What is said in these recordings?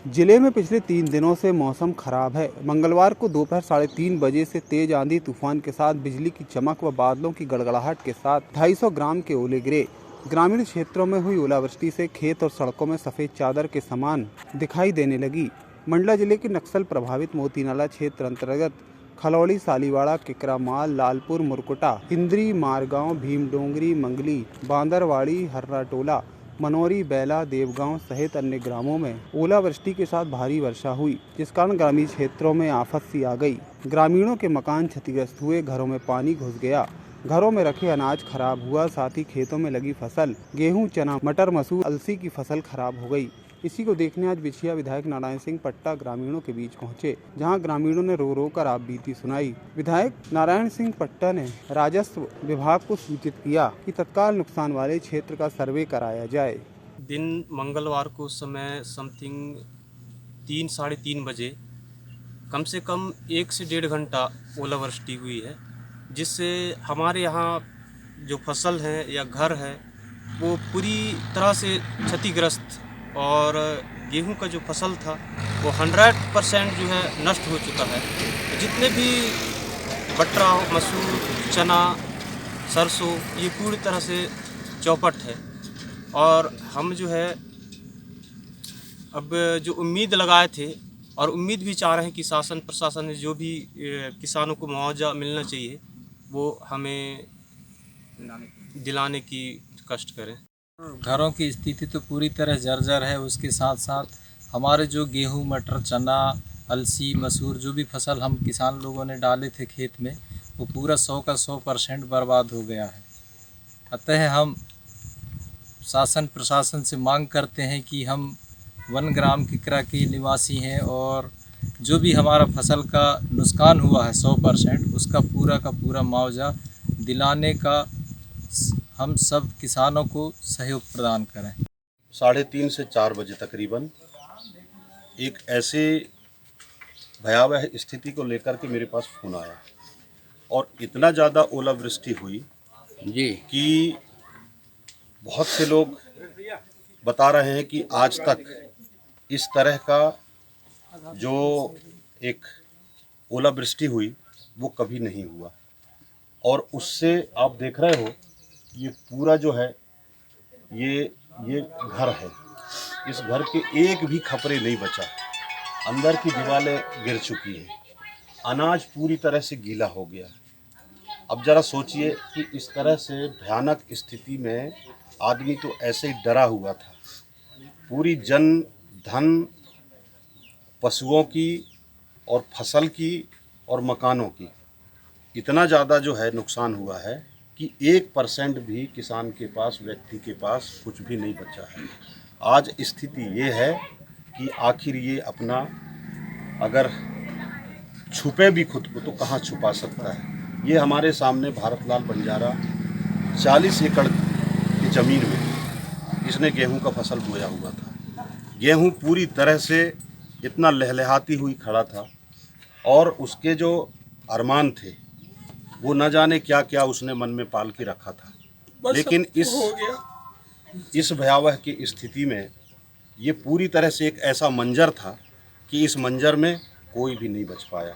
जिले में पिछले 3 दिनों से मौसम खराब है। मंगलवार को दोपहर 3:30 बजे से तेज आंधी तूफान के साथ बिजली की चमक व बादलों की गड़गड़ाहट के साथ 250 ग्राम के ओले गिरे। ग्रामीण क्षेत्रों में हुई ओलावृष्टि से खेत और सड़कों में सफेद चादर के समान दिखाई देने लगी। मंडला जिले के नक्सल प्रभावित मोतीनाला क्षेत्र अंतर्गत खलौड़ी, सालीवाड़ा, किकरामाल, लालपुर, मुरकुटा, इंद्री, मारगांव, भीमडोंगरी, मंगली, बांदरवाड़ी, हर्राटोला, मनोरी, बैला, देवगांव सहित अन्य ग्रामों में ओलावृष्टि के साथ भारी वर्षा हुई, जिस कारण ग्रामीण क्षेत्रों में आफत सी आ गई। ग्रामीणों के मकान क्षतिग्रस्त हुए, घरों में पानी घुस गया, घरों में रखे अनाज खराब हुआ, साथ ही खेतों में लगी फसल गेहूं, चना, मटर, मसूर, अलसी की फसल खराब हो गई। इसी को देखने आज बिछिया विधायक नारायण सिंह पट्टा ग्रामीणों के बीच पहुंचे, जहां ग्रामीणों ने रो रो कर आप बीती सुनाई। विधायक नारायण सिंह पट्टा ने राजस्व विभाग को सूचित किया कि तत्काल नुकसान वाले क्षेत्र का सर्वे कराया जाए। दिन मंगलवार को समय समथिंग 3-3:30 बजे कम से कम 1 से 1.5 घंटा ओलावृष्टि हुई है, जिससे हमारे यहाँ जो फसल है या घर है वो पूरी तरह से क्षतिग्रस्त, और गेहूं का जो फसल था वो 100% जो है नष्ट हो चुका है। जितने भी बटरा, मसूर, चना, सरसों, ये पूरी तरह से चौपट है। और हम जो है अब जो उम्मीद लगाए थे और उम्मीद भी चाह रहे हैं कि शासन प्रशासन ने जो भी किसानों को मुआवजा मिलना चाहिए वो हमें दिलाने की कष्ट करें। घरों की स्थिति तो पूरी तरह जर्जर है। उसके साथ साथ हमारे जो गेहूं, मटर, चना, अलसी, मसूर जो भी फसल हम किसान लोगों ने डाले थे खेत में, वो पूरा 100 का 100% बर्बाद हो गया है। अतः हम शासन प्रशासन से मांग करते हैं कि हम 1 ग्राम किकरा के निवासी हैं और जो भी हमारा फसल का नुकसान हुआ है 100%, उसका पूरा का पूरा मुआवजा दिलाने का हम सब किसानों को सहयोग प्रदान करें। 3:30 से 4 बजे तकरीबन एक ऐसे भयावह स्थिति को लेकर के मेरे पास फ़ोन आया और इतना ज़्यादा ओलावृष्टि हुई कि बहुत से लोग बता रहे हैं कि आज तक इस तरह का जो एक ओलावृष्टि हुई वो कभी नहीं हुआ। और उससे आप देख रहे हो ये पूरा जो है ये घर है, इस घर के एक भी खपरे नहीं बचा, अंदर की दीवारें गिर चुकी हैं, अनाज पूरी तरह से गीला हो गया। अब ज़रा सोचिए कि इस तरह से भयानक स्थिति में आदमी तो ऐसे ही डरा हुआ था। पूरी जन धन, पशुओं की और फसल की और मकानों की इतना ज़्यादा जो है नुकसान हुआ है कि 1% भी किसान के पास, व्यक्ति के पास कुछ भी नहीं बचा है। आज स्थिति ये है कि आखिर ये अपना अगर छुपे भी खुद को तो कहाँ छुपा सकता है। ये हमारे सामने भारत लाल बंजारा 40 एकड़ की ज़मीन में इसने गेहूं का फसल बोया हुआ था। गेहूं पूरी तरह से इतना लहलहाती हुई खड़ा था और उसके जो अरमान थे वो न जाने क्या क्या उसने मन में पाल के रखा था। लेकिन इस भयावह की स्थिति में ये पूरी तरह से एक ऐसा मंजर था कि इस मंजर में कोई भी नहीं बच पाया।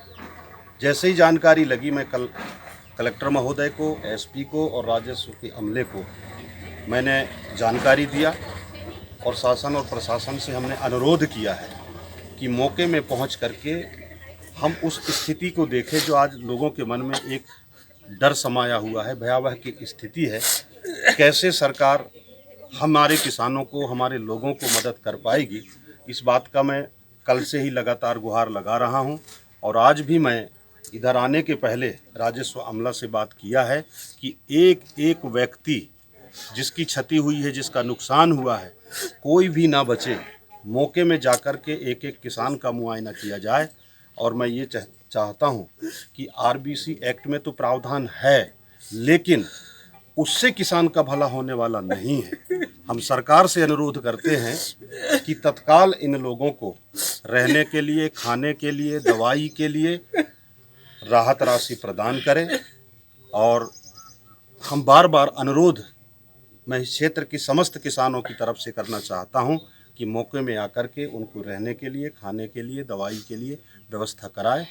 जैसे ही जानकारी लगी, मैं कल कलेक्टर महोदय को, एसपी को और राजस्व के अमले को मैंने जानकारी दिया और शासन और प्रशासन से हमने अनुरोध किया है कि मौके में पहुंच करके हम उस स्थिति को देखें जो आज लोगों के मन में एक डर समाया हुआ है, भयावह की स्थिति है। कैसे सरकार हमारे किसानों को, हमारे लोगों को मदद कर पाएगी, इस बात का मैं कल से ही लगातार गुहार लगा रहा हूं। और आज भी मैं इधर आने के पहले राजस्व अमला से बात किया है कि एक एक व्यक्ति जिसकी क्षति हुई है, जिसका नुकसान हुआ है, कोई भी ना बचे। मौके में जाकर के एक एक किसान का मुआयना किया जाए। और मैं ये चाहता हूँ कि आरबीसी एक्ट में तो प्रावधान है, लेकिन उससे किसान का भला होने वाला नहीं है। हम सरकार से अनुरोध करते हैं कि तत्काल इन लोगों को रहने के लिए, खाने के लिए, दवाई के लिए राहत राशि प्रदान करें। और हम बार बार अनुरोध मैं इस क्षेत्र की समस्त किसानों की तरफ से करना चाहता हूं कि मौके में आकर के उनको रहने के लिए, खाने के लिए, दवाई के लिए व्यवस्था कराए।